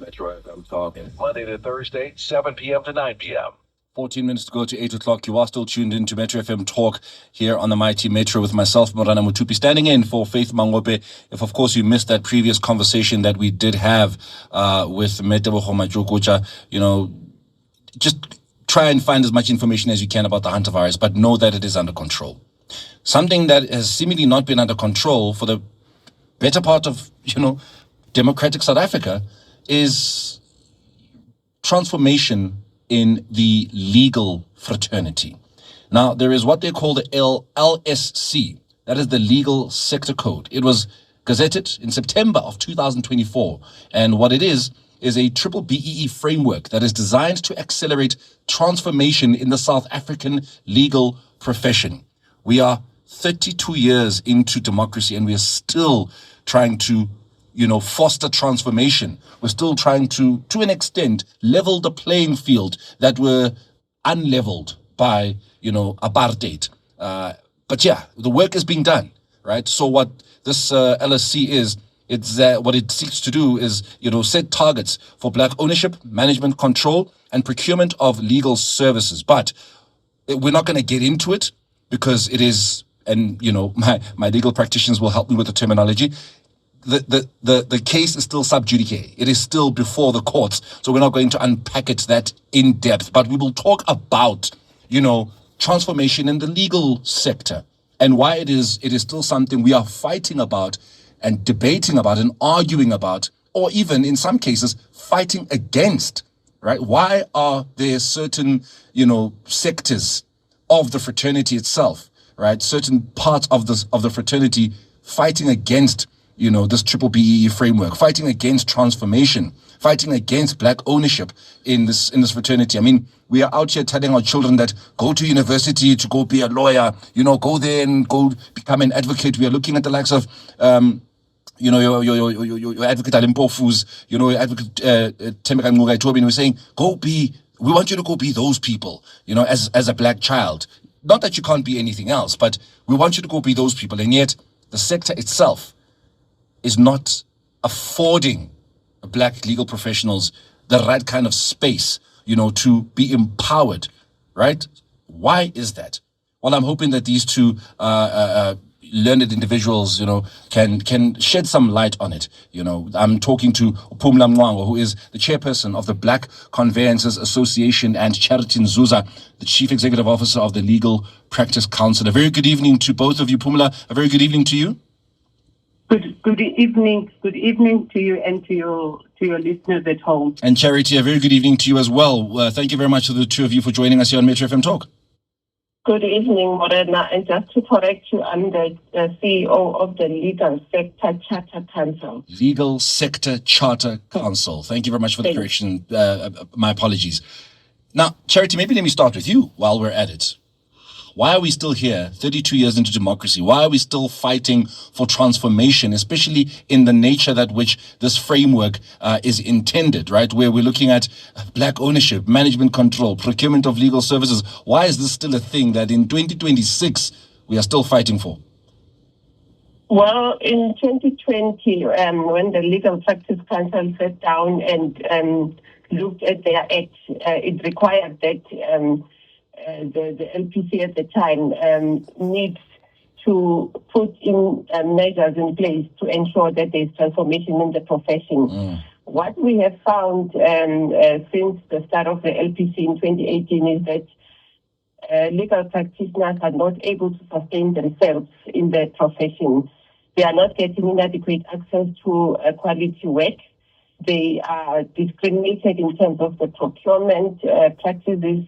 Metro FM Talking. Monday to Thursday, 7 p.m. to 9 p.m. 14 minutes to go to 8 o'clock. You are still tuned in to Metro FM Talk here on the Mighty Metro with myself, Morena Mothupi, standing in for Faith Mangope. If, of course, you missed that previous conversation that we did have with Metebogo Majokocha, just try and find as much information as you can about the hantavirus, but know that it is under control. Something that has seemingly not been under control for the better part of, democratic South Africa is transformation in the legal fraternity. Now, there is what they call the LSC, that is the Legal Sector Code. It was gazetted in September of 2024, and what it is a triple BEE framework that is designed to accelerate transformation in the South African legal profession. We are 32 years into democracy, and we are still trying to foster transformation. We're still trying to an extent, level the playing field that were unleveled by, apartheid. But yeah, the work is being done, right? So what this LSC is, what it seeks to do is, set targets for black ownership, management control, and procurement of legal services. But we're not going to get into it because it is, and, my legal practitioners will help me with the terminology. The case is still sub judice. It is still before the courts. So we're not going to unpack it that in depth, but we will talk about, transformation in the legal sector and why it is still something we are fighting about and debating about and arguing about, or even in some cases fighting against, right? Why are there certain, sectors of the fraternity itself, right? Certain parts of the fraternity fighting against this triple BEE framework, fighting against transformation, fighting against black ownership in this fraternity. I mean, we are out here telling our children that go to university to go be a lawyer, go there and go become an advocate. We are looking at the likes of, your advocate Alimpofu's, your advocate Temeka Nzuza Tobin, we're saying, we want you to go be those people, as a black child. Not that you can't be anything else, but we want you to go be those people. And yet the sector itself is not affording black legal professionals the right kind of space, to be empowered, right? Why is that? Well, I'm hoping that these two learned individuals, can shed some light on it. I'm talking to Phumla Mngwango, who is the chairperson of the Black Conveyancers Association, and Charity Nzuza, the chief executive officer of the Legal Practice Council. A very good evening to both of you. Phumla, a very good evening to you. Good evening. Good evening to you and to your listeners at home. And Charity, a very good evening to you as well. Thank you very much to the two of you for joining us here on Metro FM Talk. Good evening, Morena. And just to correct you, I'm the CEO of the Legal Sector Charter Council. Legal Sector Charter Council. Thank you very much for the correction. My apologies. Now, Charity, maybe let me start with you while we're at it. Why are we still here, 32 years into democracy? Why are we still fighting for transformation, especially in the nature that which this framework is intended, right? Where we're looking at black ownership, management control, procurement of legal services. Why is this still a thing that in 2026 we are still fighting for? Well, in 2020, when the Legal Practice Council sat down and looked at their act, it required that the LPC at the time needs to put in measures in place to ensure that there's transformation in the profession. What we have found since the start of the LPC in 2018 is that legal practitioners are not able to sustain themselves in their profession. They are not getting inadequate access to quality work. They are discriminated in terms of the procurement practices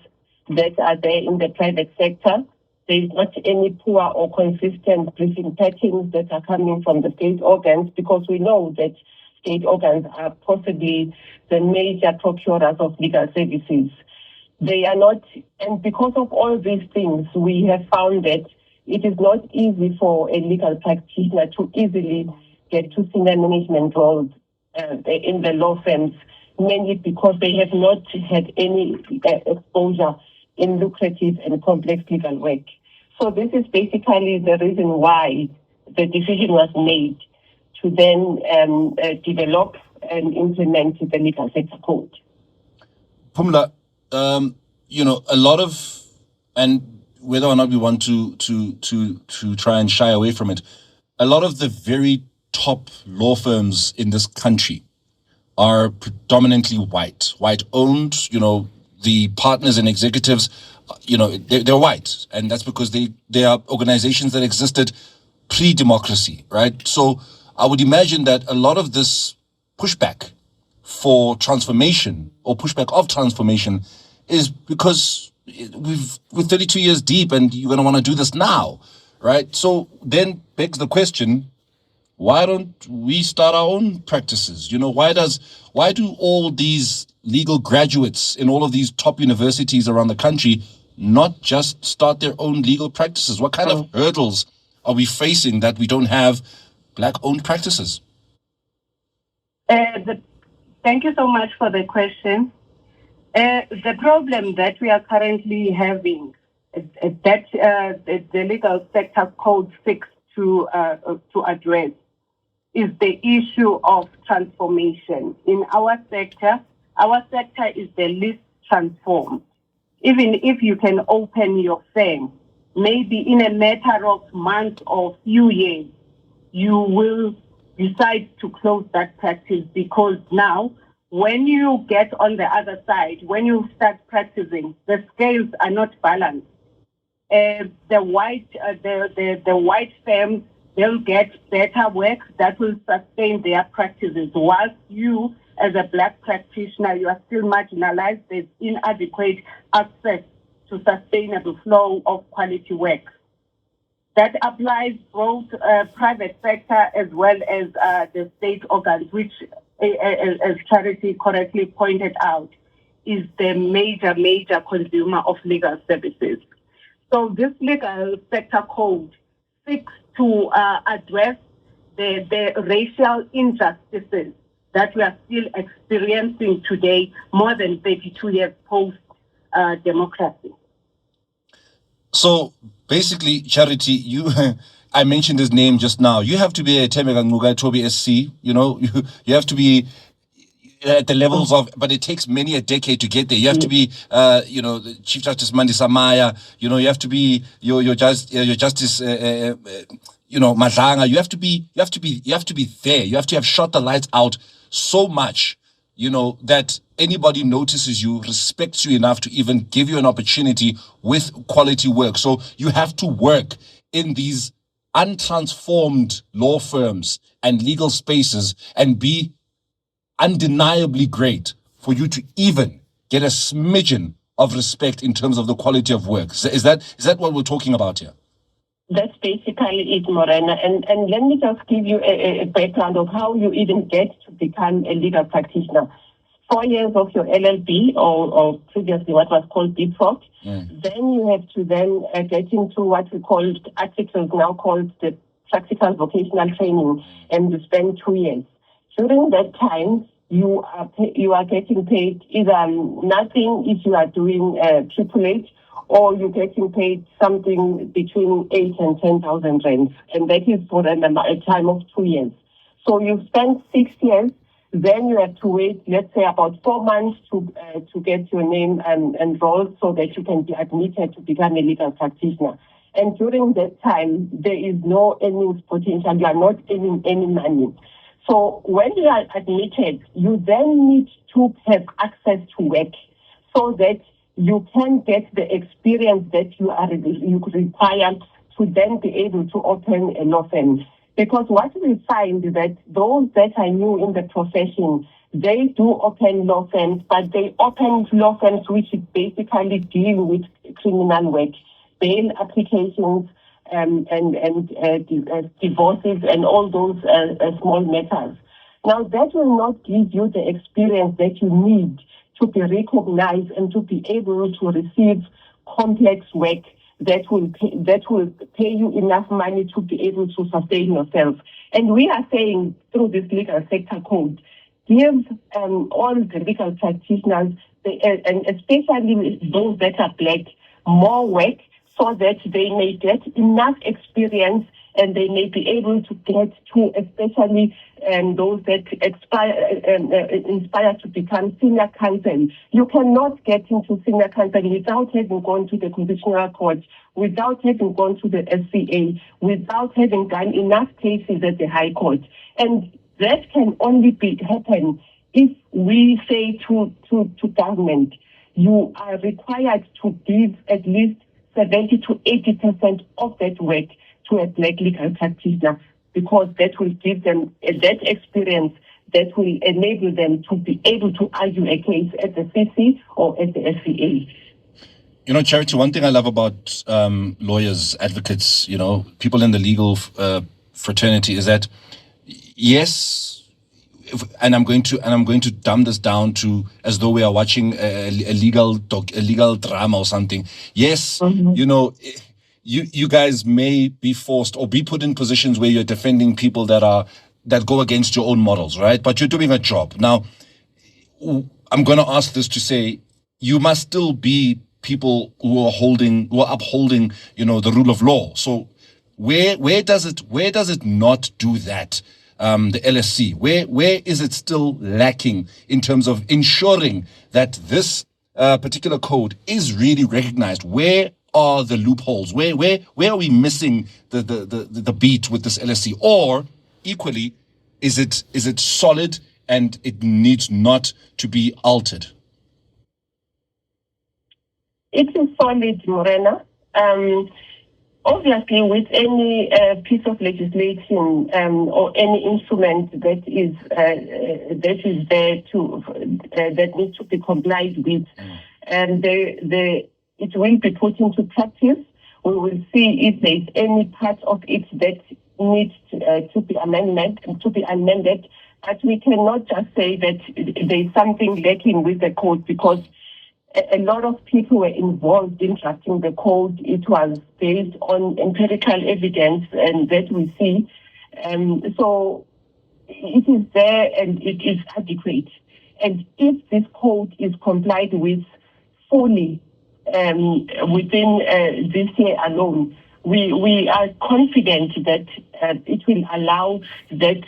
that are there in the private sector. There is not any poor or consistent briefing patterns that are coming from the state organs, because we know that state organs are possibly the major procurers of legal services. They are not, and because of all these things, we have found that it is not easy for a legal practitioner to easily get to senior management roles in the law firms, mainly because they have not had any exposure in lucrative and complex legal work. So this is basically the reason why the decision was made to then develop implement the legal sector code. Pumla, a lot of, and whether or not we want to try and shy away from it, a lot of the very top law firms in this country are predominantly white owned. The partners and executives, they're white, and that's because they are organizations that existed pre-democracy, right? So I would imagine that a lot of this pushback for transformation or pushback of transformation is because we're 32 years deep and you're going to want to do this now, right? So then begs the question, why don't we start our own practices? Why do all these legal graduates in all of these top universities around the country not just start their own legal practices? What kind of hurdles are we facing that we don't have black-owned practices? Thank you so much for the question. The problem that we are currently having, that the legal sector code seeks to address, is the issue of transformation. In our sector is the least transformed. Even if you can open your firm, maybe in a matter of months or few years, you will decide to close that practice, because now, when you get on the other side, when you start practicing, the scales are not balanced. The white firms, they'll get better work that will sustain their practices, whilst you, as a black practitioner, you are still marginalized. There's inadequate access to sustainable flow of quality work. That applies both private sector as well as the state organs, which, as Charity correctly pointed out, is the major consumer of legal services. So this legal sector code seeks to address the racial injustices that we are still experiencing today, more than 32 years post-democracy. So basically, Charity, I mentioned his name just now. You have to be a Temeka Nguga Toby SC, you have to be at the levels of, but it takes many a decade to get there. You have to be, the Chief Justice Mandi Samaya. You have to be your Justice, Madlanga. You have to be there. You have to have shot the lights out so much, that anybody notices you, respects you enough to even give you an opportunity with quality work. So you have to work in these untransformed law firms and legal spaces and be undeniably great for you to even get a smidgen of respect in terms of the quality of work. Is that what we're talking about here? That's basically it, Morena. And let me just give you a background of how you even get to become a legal practitioner. 4 years of your LLB, or previously what was called BProc. Then you have to get into what we call articles now called the practical vocational training, and you spend 2 years. During that time, you are getting paid either nothing if you are doing Triple H, or you're getting paid something between 8 and 10,000 rands, and that is for a time of 2 years. So you spend 6 years, then you have to wait, let's say, about 4 months to get your name enrolled so that you can be admitted to become a legal practitioner. And during that time, there is no earnings potential. You are not earning any money. So when you are admitted, you then need to have access to work so that you can get the experience that you require to then be able to open a law firm. Because what we find is that those that are new in the profession, they do open law firms, but they open law firms which basically deal with criminal work, bail applications, and divorces and all those small matters. Now, that will not give you the experience that you need to be recognized and to be able to receive complex work that will pay you enough money to be able to sustain yourself. And we are saying through this legal sector code, give all the legal practitioners, and especially those that are black, more work so that they may get enough experience and they may be able to get to, especially those that inspire to become senior counsel. You cannot get into senior counsel without having gone to the Constitutional Court, without having gone to the SCA, without having done enough cases at the High Court. And that can only happen if we say to government, you are required to give at least 70 to 80% of that work to a black legal practitioner, because that will give them that experience that will enable them to be able to argue a case at the CC or at the SCA. You know, Charity, one thing I love about lawyers, advocates, you know, people in the legal fraternity is that, yes, and I'm going to dumb this down to as though we are watching a legal drama or something. Yes, you know, you guys may be forced or be put in positions where you're defending people that go against your own models, right? But you're doing a job. Now, I'm going to ask this to say, you must still be people who are upholding, you know, the rule of law. So where does it not do that? The LSC, where is it still lacking in terms of ensuring that this particular code is really recognized? Where are the loopholes? Where are we missing the beat with this LSC? Or equally, is it solid and it needs not to be altered? It is solid, Morena. Obviously, with any piece of legislation or any instrument that is there that needs to be complied with, it will be put into practice. We will see if there is any part of it that needs to be amended. But we cannot just say that there is something lacking with the code, because a lot of people were involved in drafting the code. It was based on empirical evidence, and that we see. So it is there and it is adequate. And if this code is complied with fully within this year alone, we are confident that it will allow that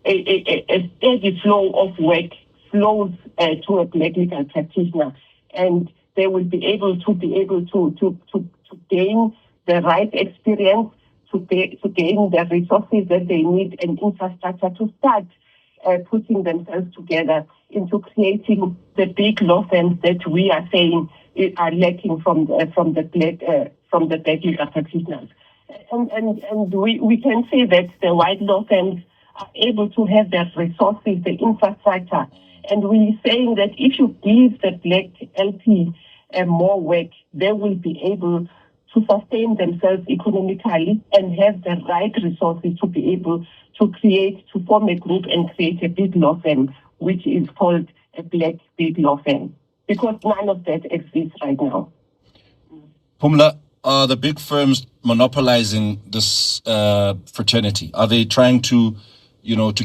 a steady flow of work flows to a black legal practitioner, and they will be able to gain the right experience, to gain the resources that they need and infrastructure to start putting themselves together into creating the big law firms that we are saying are lacking from the black legal practitioners. And we can say that the white law firms are able to have the resources, the infrastructure. And we're saying that if you give the black LP more work, they will be able to sustain themselves economically and have the right resources to be able to form a group and create a big law firm, which is called a black big law firm, because none of that exists right now. Pumla, are the big firms monopolizing this fraternity? Are they trying to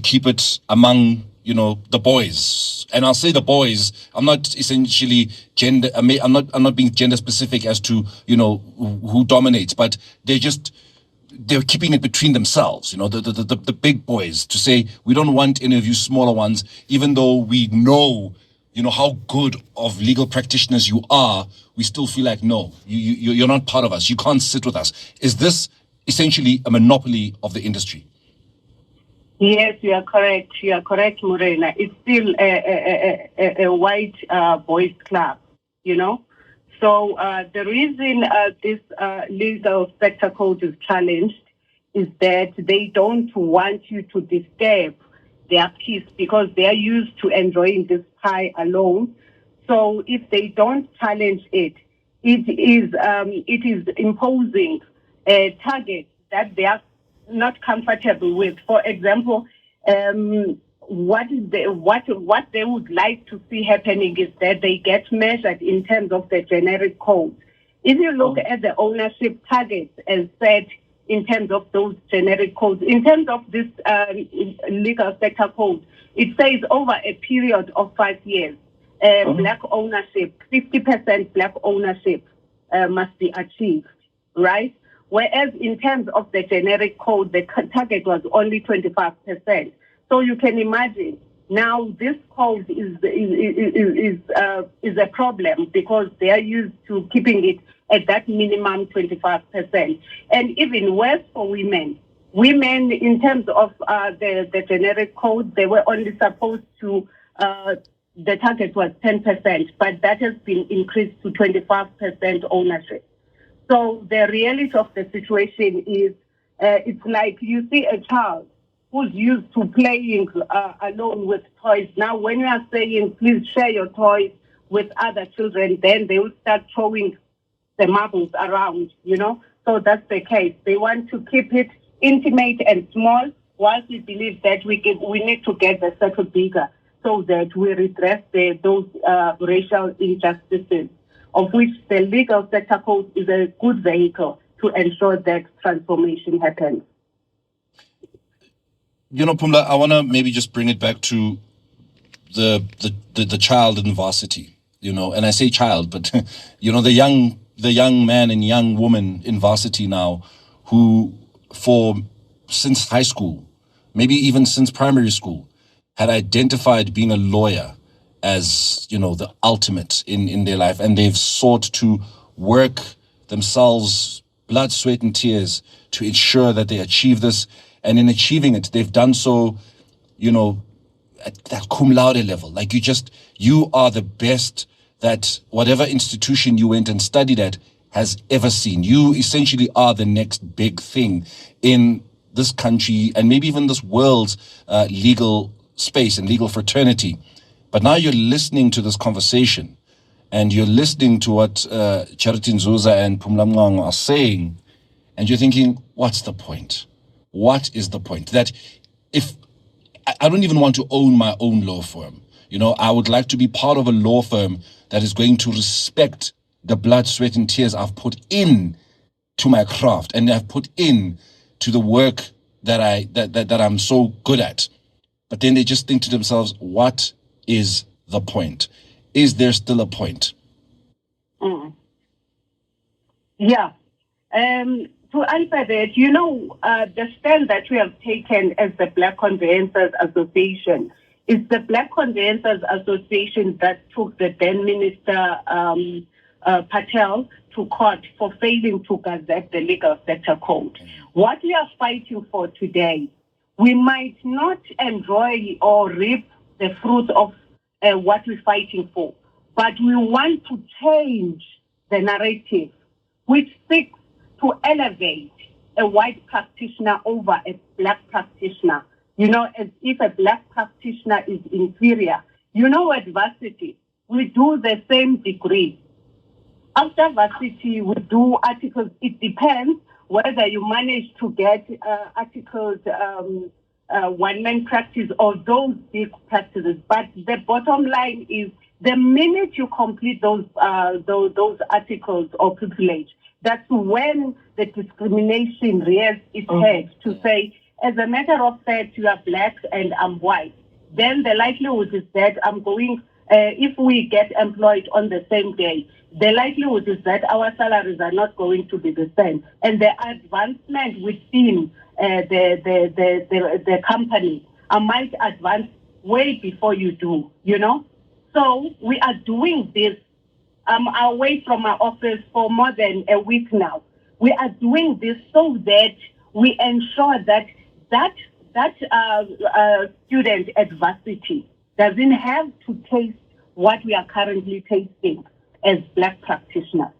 keep it among the boys? And I'll say the boys. I'm not essentially gender. I'm not being gender specific as to who dominates, but they're keeping it between themselves. The big boys, to say we don't want any of you smaller ones, even though we know how good of legal practitioners you are. We still feel like no, you're not part of us. You can't sit with us. Is this essentially a monopoly of the industry? Yes, you are correct. You are correct, Morena. It's still a white boys club, So the reason this legal sector code is challenged is that they don't want you to disturb their peace, because they are used to enjoying this pie alone. So if they don't challenge it, it is imposing a target that they are not comfortable with. For example, what they would like to see happening is that they get measured in terms of the generic code. If you look at the ownership targets as set in terms of those generic codes, in terms of this legal sector code, it says over a period of 5 years, black ownership, 50% black ownership must be achieved, right? Whereas in terms of the generic code, the target was only 25%. So you can imagine now this code is a problem because they are used to keeping it at that minimum 25%. And even worse for women. Women, in terms of the generic code, they were only supposed to, the target was 10%, but that has been increased to 25% ownership. So the reality of the situation is it's like you see a child who's used to playing alone with toys. Now, when you are saying, please share your toys with other children, then they will start throwing the marbles around, So that's the case. They want to keep it intimate and small, whilst we believe that we need to get the circle bigger so that we redress those racial injustices, of which the legal sector code is a good vehicle to ensure that transformation happens. Pumla, I want to maybe just bring it back to the child in varsity, and I say child, but, the young man and young woman in varsity now who since high school, maybe even since primary school, had identified being a lawyer as, the ultimate in their life. And they've sought to work themselves, blood, sweat, and tears to ensure that they achieve this. And in achieving it, they've done so, at that cum laude level. Like you are the best that whatever institution you went and studied at has ever seen. You essentially are the next big thing in this country and maybe even this world's legal space and legal fraternity. But now you're listening to this conversation and you're listening to what Charity Nzuza and Phumla Mngqangwa are saying, and you're thinking, what's the point? What is the point? That if I don't even want to own my own law firm, I would like to be part of a law firm that is going to respect the blood, sweat, and tears I've put in to my craft and I've put in to the work that I'm so good at. But then they just think to themselves, what is the point? Is there still a point? Yeah. To answer that, the stand that we have taken as the Black Conveyancers Association is the Black Conveyancers Association that took the then Minister Patel to court for failing to gazette the legal sector code. What we are fighting for today, we might not enjoy or reap the fruit of what we're fighting for, but we want to change the narrative, which seeks to elevate a white practitioner over a black practitioner. As if a black practitioner is inferior. At varsity, we do the same degree. After varsity, we do articles. It depends whether you manage to get articles, one-man practice or those big practices. But the bottom line is the minute you complete those articles or privilege, that's when the discrimination rears its head to say, as a matter of fact, you are black and I'm white. Then the likelihood is that I'm going, if we get employed on the same day, the likelihood is that our salaries are not going to be the same. And the advancement within the company, I might advance way before you do, So we are doing this. I'm away from my office for more than a week now. We are doing this so that we ensure that student at varsity doesn't have to taste what we are currently tasting as black practitioners.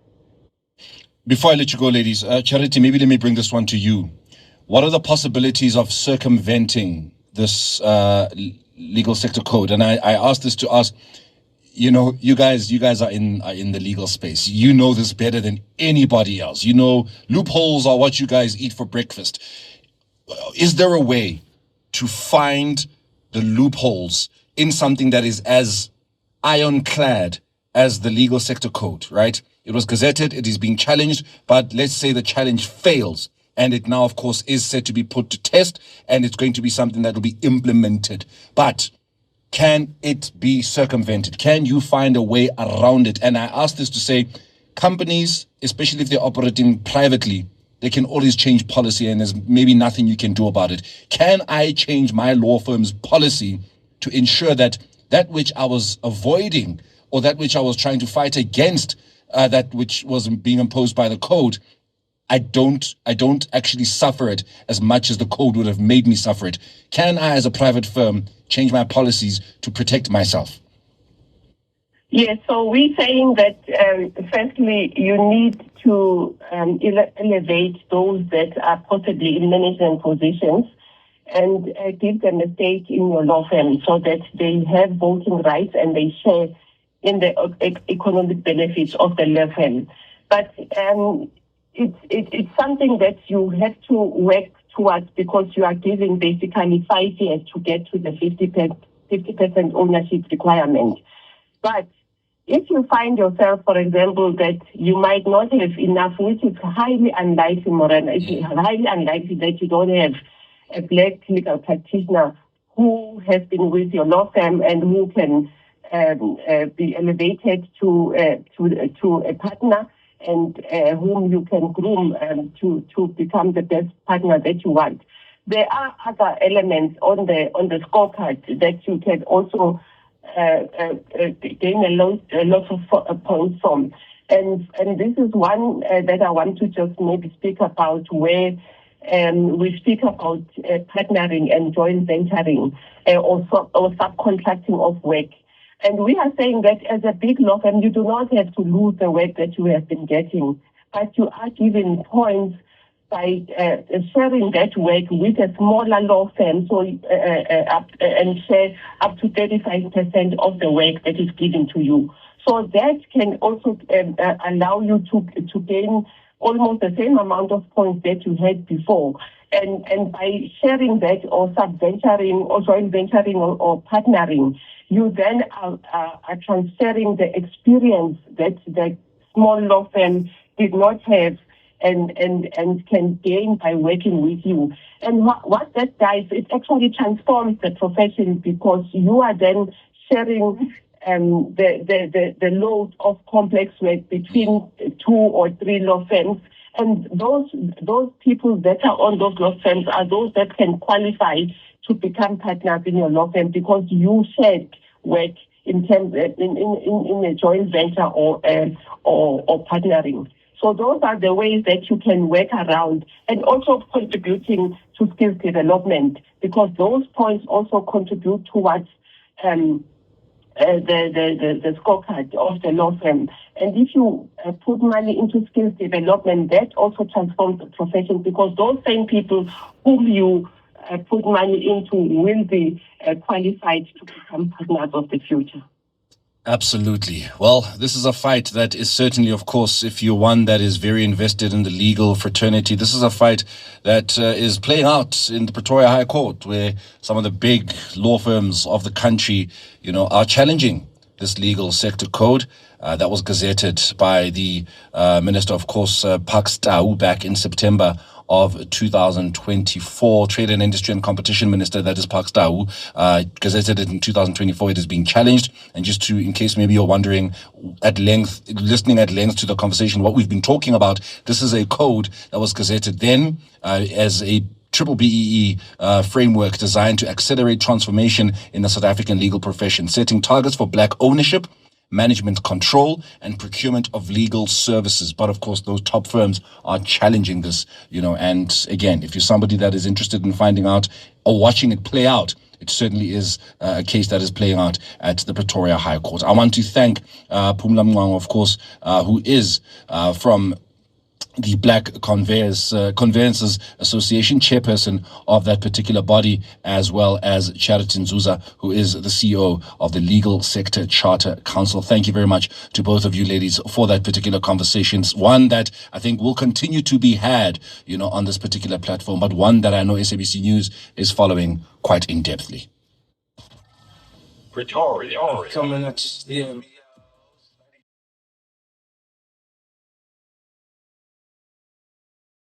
Before I let you go, ladies, Charity, maybe let me bring this one to you. What are the possibilities of circumventing this legal sector code? And I asked this to ask, you guys are in the legal space. You know this better than anybody else. Loopholes are what you guys eat for breakfast. Is there a way to find the loopholes in something that is as ironclad as the legal sector code, right? It was gazetted, it is being challenged, but let's say the challenge fails. And it now, of course, is set to be put to test, and it's going to be something that will be implemented. But can it be circumvented? Can you find a way around it? And I ask this to say, companies, especially if they're operating privately, they can always change policy and there's maybe nothing you can do about it. Can I change my law firm's policy to ensure that that which I was avoiding or that which I was trying to fight against, that which was being imposed by the code, I don't actually suffer it as much as the code would have made me suffer it? Can I, as a private firm, change my policies to protect myself? Yes, so we're saying that firstly, you need to elevate those that are possibly in management positions and give them a stake in your law firm so that they have voting rights and they share in the economic benefits of the law firm. But it's something that you have to work towards because you are given basically 5 years to get to the 50% ownership requirement. But if you find yourself, for example, that you might not have enough, which is highly unlikely, Morena, it's highly unlikely that you don't have a black legal practitioner who has been with your law firm and who can be elevated to a partner and whom you can groom to become the best partner that you want. There are other elements on the scorecard that you can also gain a lot of points from. And this is one that I want to just maybe speak about, where we speak about partnering and joint venturing or subcontracting of work. And we are saying that as a big law firm, you do not have to lose the work that you have been getting, but you are given points by sharing that work with a smaller law firm, so and share up to 35% of the work that is given to you. So that can also allow you to gain almost the same amount of points that you had before. And by sharing that or sub-venturing or joint venturing or partnering, you then are transferring the experience that the small law firm did not have and can gain by working with you. And what that does, it actually transforms the profession because you are then sharing the load of complex work between 2 or 3 law firms. And those people that are on those law firms are those that can qualify to become partners in your law firm because you shared work in terms in a joint venture or partnering. So those are the ways that you can work around, and also contributing to skills development because those points also contribute towards the scorecard of the law firm. And if you put money into skills development, that also transforms the profession because those same people whom you put money into will be qualified to become partners of the future. Absolutely. Well, this is a fight that is certainly, of course, if you're one that is very invested in the legal fraternity, this is a fight that is playing out in the Pretoria High Court, where some of the big law firms of the country, are challenging this legal sector code that was gazetted by the Minister, of course, Pakstau, back in September of 2024. Trade and Industry and Competition Minister, that is Pakstau, gazetted it in 2024. It is being challenged. And just to, in case maybe you're wondering listening at length to the conversation, what we've been talking about, this is a code that was gazetted then as a triple BEE framework designed to accelerate transformation in the South African legal profession, setting targets for black ownership, management control, and procurement of legal services. But of course, those top firms are challenging this, and again, if you're somebody that is interested in finding out or watching it play out, it certainly is a case that is playing out at the Pretoria High Court. I want to thank Phumla Mngwango, of course, who is from the Black Conveyances Association, chairperson of that particular body, as well as Charity Nzuza, who is the CEO of the Legal Sector Charter Council. Thank you very much to both of you ladies for that particular conversation. One that I think will continue to be had, on this particular platform, but one that I know SABC News is following quite in-depthly. Pretoria. Coming at you.